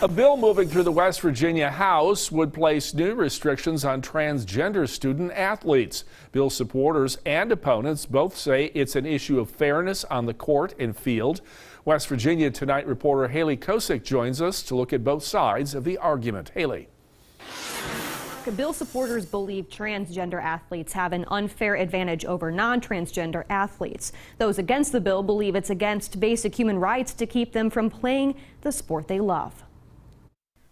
A bill moving through the West Virginia House would place new restrictions on transgender student athletes. Bill supporters and opponents both say it's an issue of fairness on the court and field. West Virginia Tonight reporter Haley Kosick joins us to look at both sides of the argument. Haley. Bill supporters believe transgender athletes have an unfair advantage over non-transgender athletes. Those against the bill believe it's against basic human rights to keep them from playing the sport they love.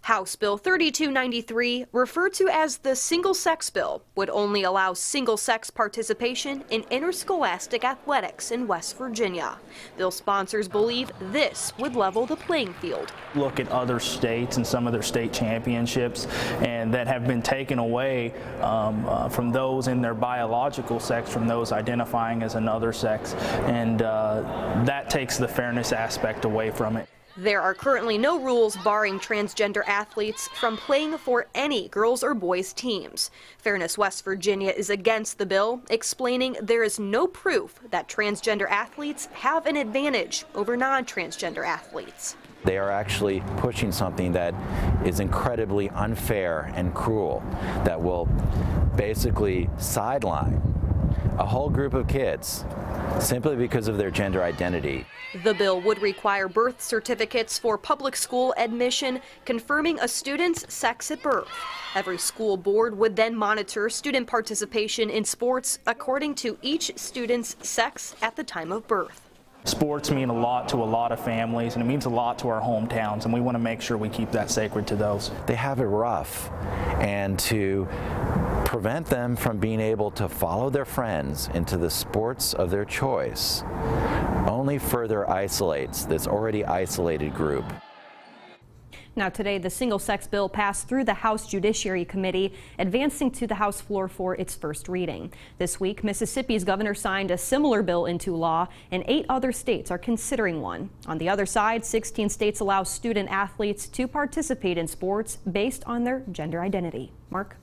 House Bill 3293, referred to as the single-sex bill, would only allow single-sex participation in interscholastic athletics in West Virginia. Bill sponsors believe this would level the playing field. Look at other states and some of their state championships and that have been taken away from those in their biological sex, from those identifying as another sex, and that takes the fairness aspect away from it. There are currently no rules barring transgender athletes from playing for any girls or boys teams. Fairness West Virginia is against the bill, explaining there is no proof that transgender athletes have an advantage over non-transgender athletes. They are actually pushing something that is incredibly unfair and cruel, that will basically sideline a whole group of kids simply because of their gender identity. The bill would require birth certificates for public school admission, confirming a student's sex at birth. Every school board would then monitor student participation in sports according to each student's sex at the time of birth. Sports mean a lot to a lot of families, and it means a lot to our hometowns, and we want to make sure we keep that sacred to those. They have it rough, and to prevent them from being able to follow their friends into the sports of their choice only further isolates this already isolated group. Now today, the single-sex bill passed through the House Judiciary Committee, advancing to the House floor for its first reading. This week, Mississippi's governor signed a similar bill into law, and 8 other states are considering one. On the other side, 16 states allow student athletes to participate in sports based on their gender identity. Mark?